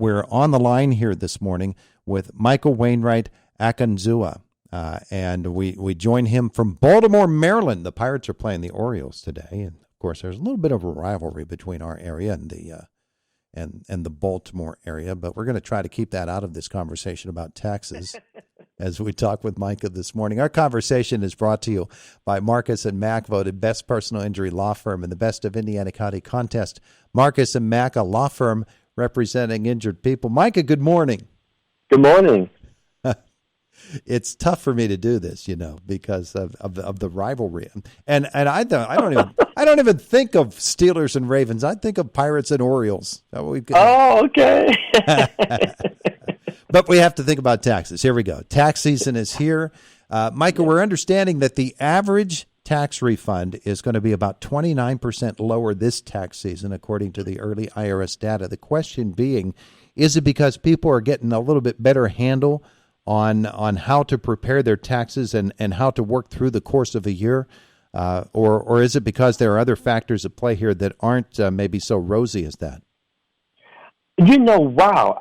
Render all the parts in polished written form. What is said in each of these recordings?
we're on the line here this morning with Micah Wainwright Akenzuah. And we join him from Baltimore, Maryland. The Pirates are playing the Orioles today. And, of course, there's a little bit of a rivalry between our area and the Baltimore area. But we're going to try to keep that out of this conversation about taxes as we talk with Micah this morning. Our conversation is brought to you by Marcus and Mack, voted best personal injury law firm in the Best of Indiana County contest. Marcus and Mack, a law firm representing injured people. Micah, good morning. Good morning. It's tough for me to do this, because of the rivalry, and I don't even think of Steelers and Ravens. I think of Pirates and Orioles. Okay. But we have to think about taxes. Here we go. Tax season is here. Micah, we're understanding that the average tax refund is going to be about 29% lower this tax season, according to the early IRS data. The question being, is it because people are getting a little bit better handle on how to prepare their taxes and how to work through the course of a year? Or is it because there are other factors at play here that aren't maybe so rosy as that? Wow.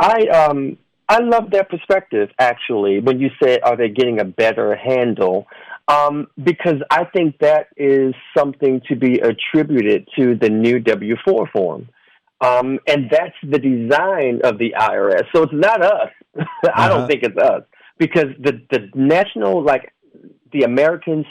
I love that perspective, actually, when you said, are they getting a better handle? Because I think that is something to be attributed to the new W-4 form. And that's the design of the IRS. So it's not us. I don't think it's us. Because the national, the Americans,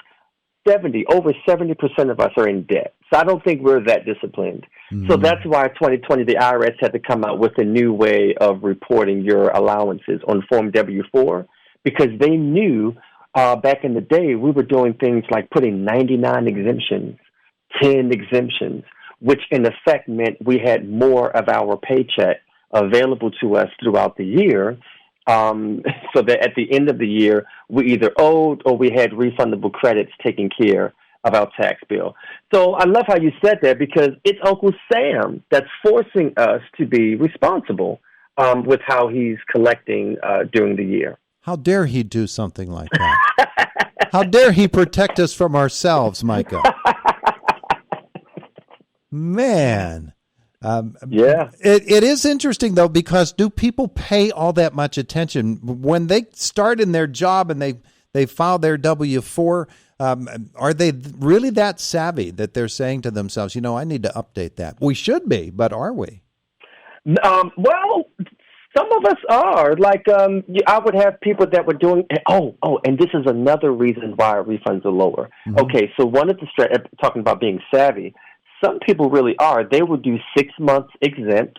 over 70% of us are in debt. So I don't think we're that disciplined. Mm-hmm. So that's why 2020, the IRS had to come out with a new way of reporting your allowances on Form W-4, because they knew back in the day we were doing things like putting 99 exemptions, 10 exemptions, which in effect meant we had more of our paycheck available to us throughout the year, so that at the end of the year, we either owed or we had refundable credits taking care of our tax bill. So I love how you said that, because it's Uncle Sam that's forcing us to be responsible with how he's collecting during the year. How dare he do something like that? How dare he protect us from ourselves, Micah? Man. Yeah. It is interesting, though, because do people pay all that much attention when they start in their job and they file their W-4? Are they really that savvy that they're saying to themselves, I need to update that? We should be, but are we? Well, some of us are. I would have people that were doing, and this is another reason why our refunds are lower. Mm-hmm. Okay, so one of the, talking about being savvy, some people really are. They will do 6 months exempt,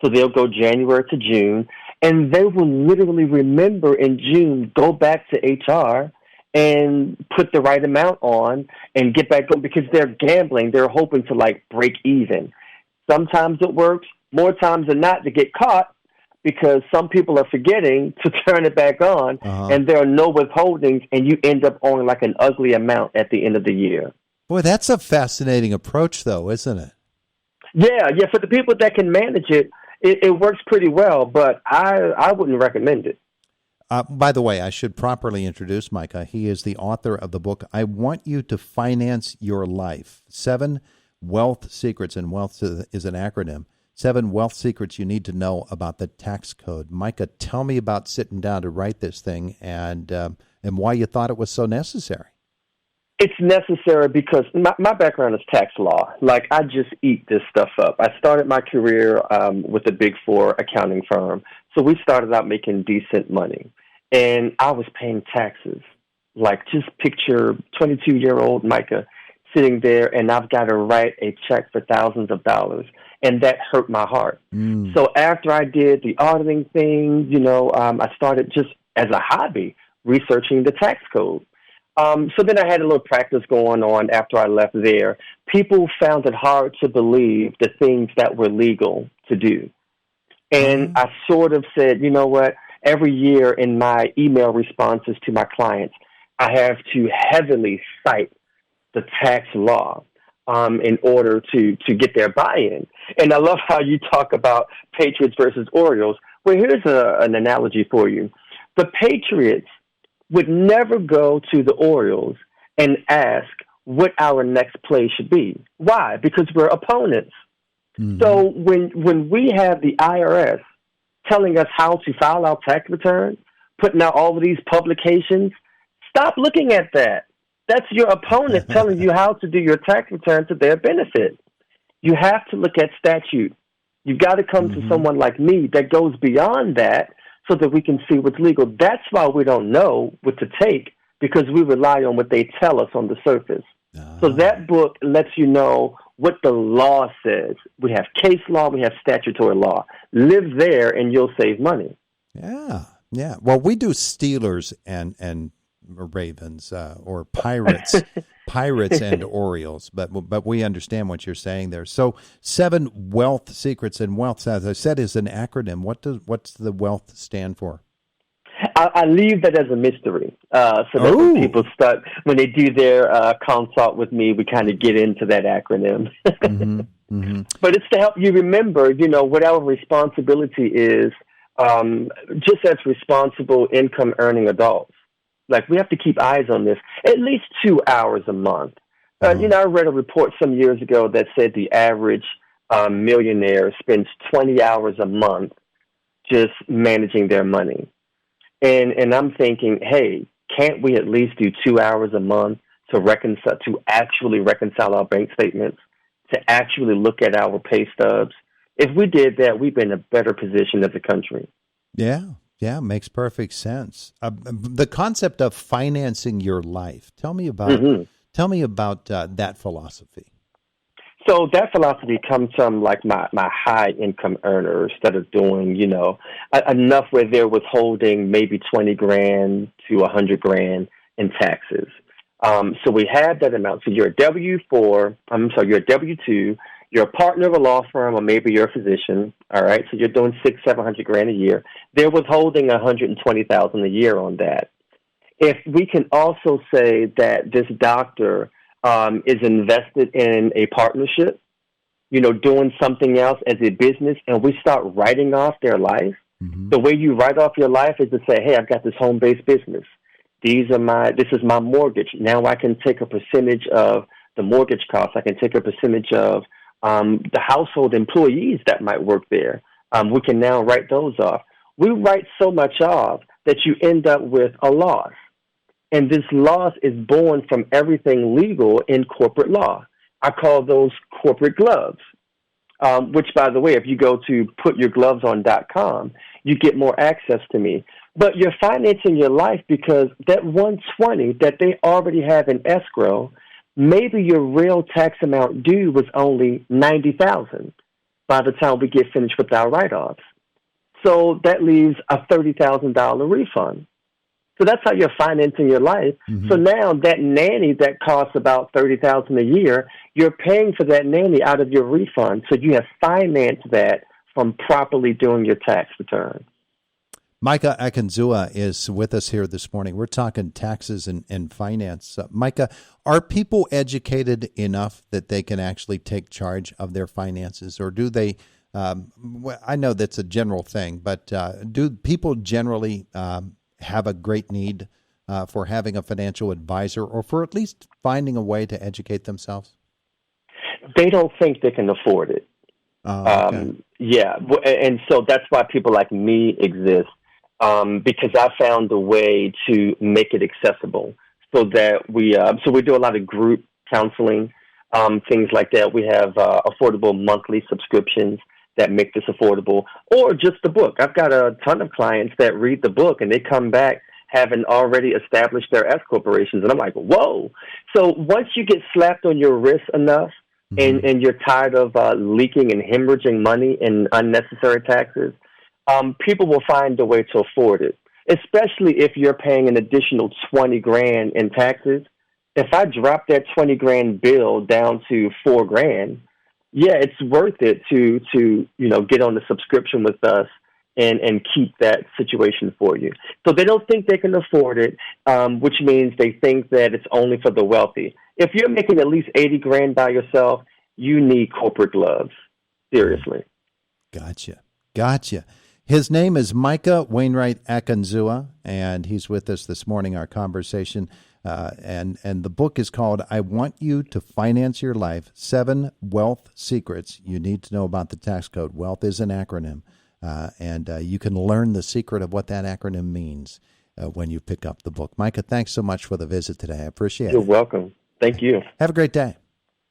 so they'll go January to June, and they will literally remember in June, go back to HR and put the right amount on and get back on, because they're gambling. They're hoping to break even. Sometimes it works. More times than not, to get caught, because some people are forgetting to turn it back on, and there are no withholdings, and you end up owing an ugly amount at the end of the year. Boy, that's a fascinating approach, though, isn't it? Yeah. For the people that can manage it, it works pretty well, but I wouldn't recommend it. By the way, I should properly introduce Micah. He is the author of the book, I Want You to Finance Your Life, 7 Wealth Secrets, and wealth is an acronym, 7 Wealth Secrets You Need to Know About the Tax Code. Micah, tell me about sitting down to write this thing and why you thought it was so necessary. It's necessary because my background is tax law. I just eat this stuff up. I started my career with a Big Four accounting firm. So we started out making decent money. And I was paying taxes. Just picture 22-year-old Micah sitting there, and I've got to write a check for thousands of dollars. And that hurt my heart. Mm. So after I did the auditing thing, I started just as a hobby researching the tax code. So then I had a little practice going on after I left there. People found it hard to believe the things that were legal to do. And I sort of said, you know what, every year in my email responses to my clients, I have to heavily cite the tax law in order to get their buy-in. And I love how you talk about Patriots versus Orioles. Well, here's an analogy for you. The Patriots would never go to the Orioles and ask what our next play should be. Why? Because we're opponents. Mm-hmm. So when we have the IRS telling us how to file our tax returns, putting out all of these publications. Stop looking at that. That's your opponent telling you how to do your tax return to their benefit. You have to look at statute. You've got to come to someone like me that goes beyond that so that we can see what's legal. That's why we don't know what to take, because we rely on what they tell us on the surface. So that book lets you know what the law says. We have case law, we have statutory law. Live there and you'll save money. Yeah, yeah. Well, we do Steelers and Ravens or Pirates, Pirates and Orioles, but we understand what you're saying there. So 7 wealth secrets and wealth, as I said, is an acronym. What's the wealth stand for? I leave that as a mystery. So that when people start, when they do their consult with me, we kind of get into that acronym. But it's to help you remember, what our responsibility is, just as responsible income earning adults. Like, we have to keep eyes on this at least 2 hours a month. I read a report some years ago that said the average millionaire spends 20 hours a month just managing their money. And I'm thinking, hey, can't we at least do 2 hours a month to actually reconcile our bank statements, to actually look at our pay stubs? If we did that, we'd be in a better position as a country. Yeah, makes perfect sense. The concept of financing your life. Tell me about that philosophy. So that philosophy comes from like my high income earners that are doing, enough where they're withholding maybe $20,000 to $100,000 in taxes. So we have that amount. So you're a you're a W-2. You're a partner of a law firm, or maybe you're a physician. All right. So you're doing $600,000-$700,000 a year. They're withholding $120,000 a year on that. If we can also say that this doctor is invested in a partnership, doing something else as a business, and we start writing off their life. The way you write off your life is to say, hey, I've got this home-based business. This is my mortgage. Now I can take a percentage of the mortgage costs. I can take a percentage of the household employees that might work there. We can now write those off. We write so much off that you end up with a loss. And this loss is born from everything legal in corporate law. I call those corporate gloves, which, by the way, if you go to putyourgloveson.com, you get more access to me. But you're financing your life because that $120,000 that they already have in escrow, maybe your real tax amount due was only $90,000 by the time we get finished with our write-offs. So that leaves a $30,000 refund. So that's how you're financing your life. So now that nanny that costs about $30,000 a year, you're paying for that nanny out of your refund. So you have financed that from properly doing your tax return. Micah Akenzuah is with us here this morning. We're talking taxes and finance. Micah, are people educated enough that they can actually take charge of their finances, or do they? I know that's a general thing, but do people generally have a great need for having a financial advisor, or for at least finding a way to educate themselves? They don't think they can afford it. Okay. And so that's why people like me exist, because I found a way to make it accessible so that we do a lot of group counseling, things like that. We have affordable monthly subscriptions that make this affordable, or just the book. I've got a ton of clients that read the book and they come back having already established their S corporations. And I'm like, whoa. So once you get slapped on your wrist enough and you're tired of leaking and hemorrhaging money in unnecessary taxes, people will find a way to afford it, especially if you're paying an additional $20,000 in taxes. If I drop that $20,000 bill down to $4,000, yeah, it's worth it to get on the subscription with us and keep that situation for you. So they don't think they can afford it, which means they think that it's only for the wealthy. If you're making at least $80,000 by yourself, you need corporate gloves. Seriously. Gotcha. His name is Micah Wainwright Akenzuah, and he's with us this morning, our conversation. And the book is called I Want You to Finance Your Life, 7 Wealth Secrets You Need to Know About the Tax Code. Wealth is an acronym. and you can learn the secret of what that acronym means when you pick up the book. Micah, thanks so much for the visit today. I appreciate it. You're welcome. Thank you. Have a great day.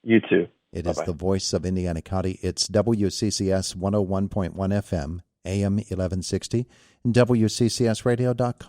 You too. It Bye-bye. is the voice of Indiana County. It's WCCS 101.1 FM, AM 1160, and WCCSradio.com.